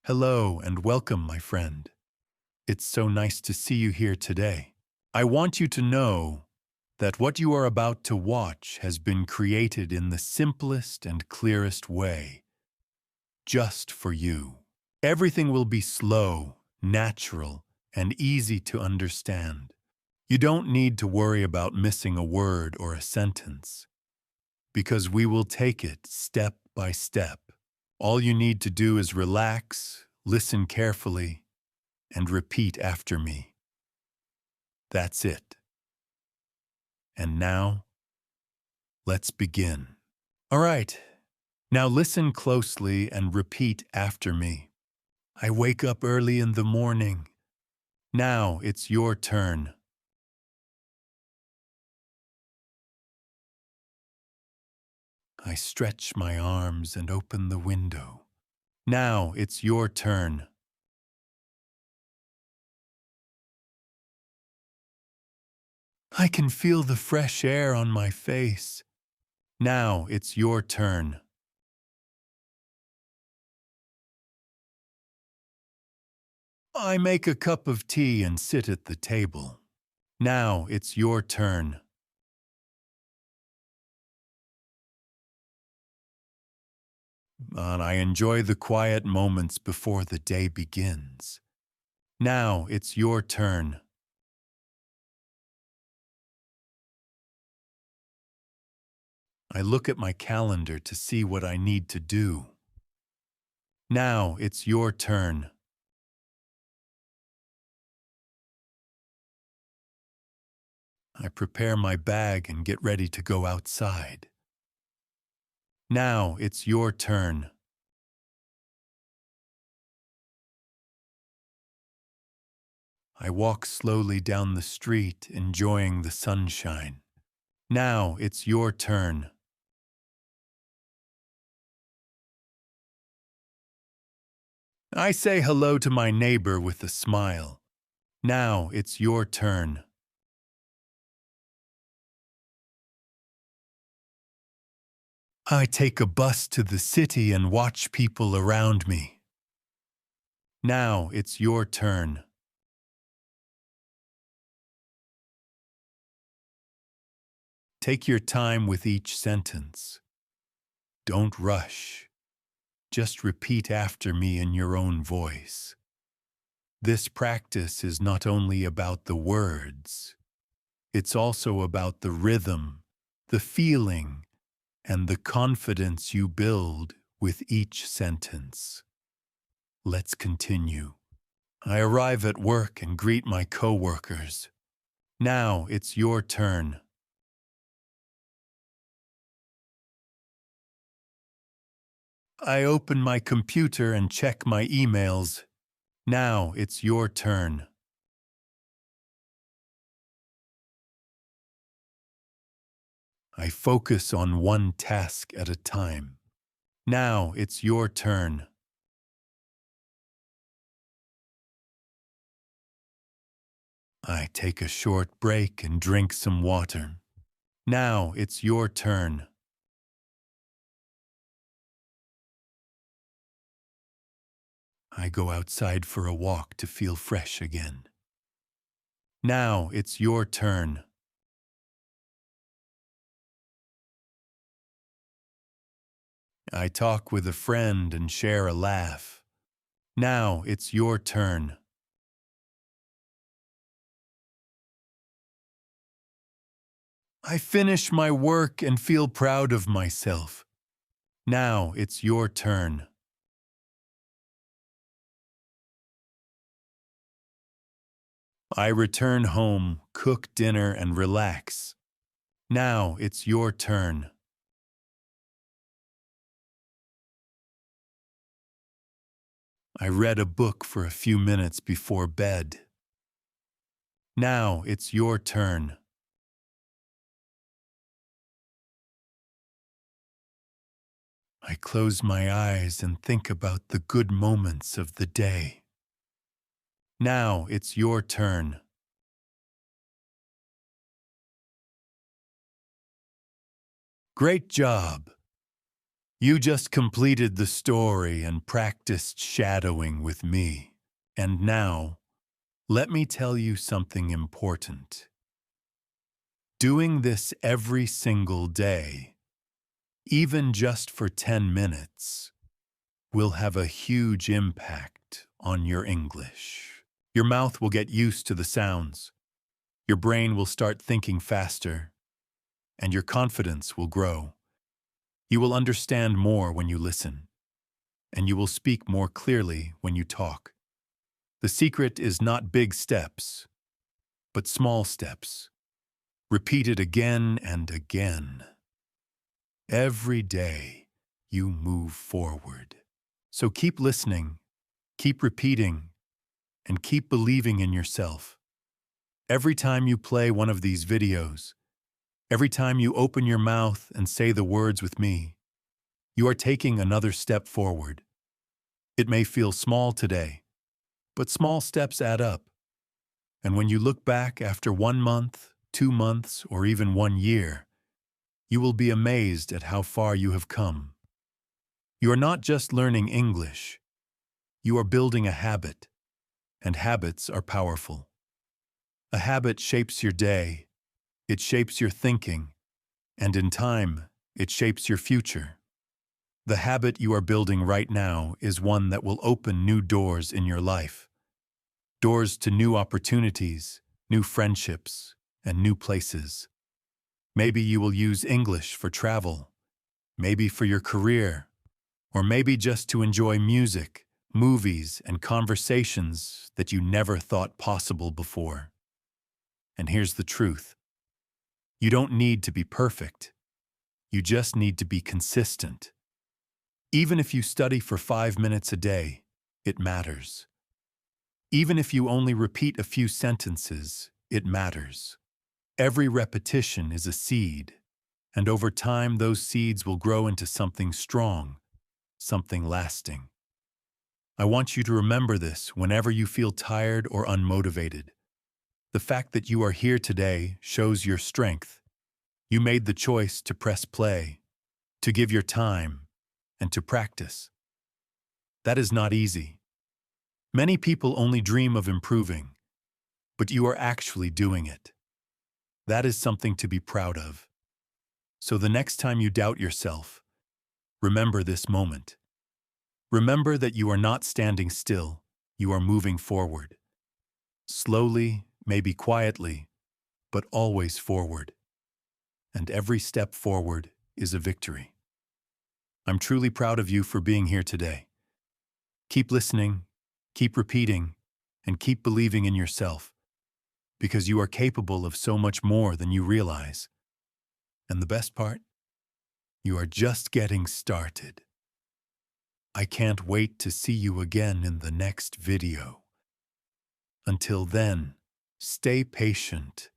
Hello and welcome, my friend. It's so nice to see you here today. I want you to know that what you are about to watch has been created in the simplest and clearest way, just for you. Everything will be slow, natural, and easy to understand. You don't need to worry about missing a word or a sentence, because we will take it step by step. All you need to do is relax, listen carefully, and repeat after me. That's it. And now, let's begin. All right, now listen closely and repeat after me. I wake up early in the morning. Now it's your turn. I stretch my arms and open the window. Now it's your turn. I can feel the fresh air on my face. Now it's your turn. I make a cup of tea and sit at the table. Now it's your turn. And I enjoy the quiet moments before the day begins. Now it's your turn. I look at my calendar to see what I need to do. Now it's your turn. I prepare my bag and get ready to go outside. Now it's your turn. I walk slowly down the street, enjoying the sunshine. Now it's your turn. I say hello to my neighbor with a smile. Now it's your turn. I take a bus to the city and watch people around me. Now it's your turn. Take your time with each sentence. Don't rush. Just repeat after me in your own voice. This practice is not only about the words, it's also about the rhythm, the feeling, and the confidence you build with each sentence. Let's continue. I arrive at work and greet my coworkers. Now it's your turn. I open my computer and check my emails. Now it's your turn. I focus on one task at a time. Now it's your turn. I take a short break and drink some water. Now it's your turn. I go outside for a walk to feel fresh again. Now it's your turn. I talk with a friend and share a laugh. Now it's your turn. I finish my work and feel proud of myself. Now it's your turn. I return home, cook dinner, and relax. Now it's your turn. I read a book for a few minutes before bed. Now it's your turn. I close my eyes and think about the good moments of the day. Now it's your turn. Great job! You just completed the story and practiced shadowing with me. And now, let me tell you something important. Doing this every single day, even just for 10 minutes, will have a huge impact on your English. Your mouth will get used to the sounds, your brain will start thinking faster, and your confidence will grow. You will understand more when you listen, and you will speak more clearly when you talk. The secret is not big steps, but small steps, repeated again and again. Every day, you move forward. So keep listening, keep repeating, and keep believing in yourself. Every time you play one of these videos, every time you open your mouth and say the words with me, you are taking another step forward. It may feel small today, but small steps add up. And when you look back after 1 month, 2 months, or even 1 year, you will be amazed at how far you have come. You are not just learning English, you are building a habit, and habits are powerful. A habit shapes your day, it shapes your thinking, and in time, it shapes your future. The habit you are building right now is one that will open new doors in your life. Doors to new opportunities, new friendships, and new places. Maybe you will use English for travel, maybe for your career, or maybe just to enjoy music, movies, and conversations that you never thought possible before. And here's the truth. You don't need to be perfect. You just need to be consistent. Even if you study for 5 minutes a day, it matters. Even if you only repeat a few sentences, it matters. Every repetition is a seed, and over time those seeds will grow into something strong, something lasting. I want you to remember this whenever you feel tired or unmotivated. The fact that you are here today shows your strength. You made the choice to press play, to give your time, and to practice. That is not easy. Many people only dream of improving, but you are actually doing it. That is something to be proud of. So the next time you doubt yourself, remember this moment. Remember that you are not standing still, you are moving forward. Slowly, maybe quietly, but always forward. And every step forward is a victory. I'm truly proud of you for being here today. Keep listening, keep repeating, and keep believing in yourself, because you are capable of so much more than you realize. And the best part? You are just getting started. I can't wait to see you again in the next video. Until then, stay patient,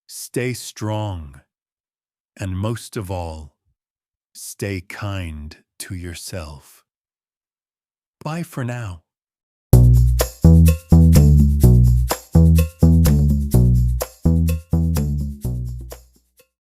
stay strong, and most of all, stay kind to yourself. Bye for now.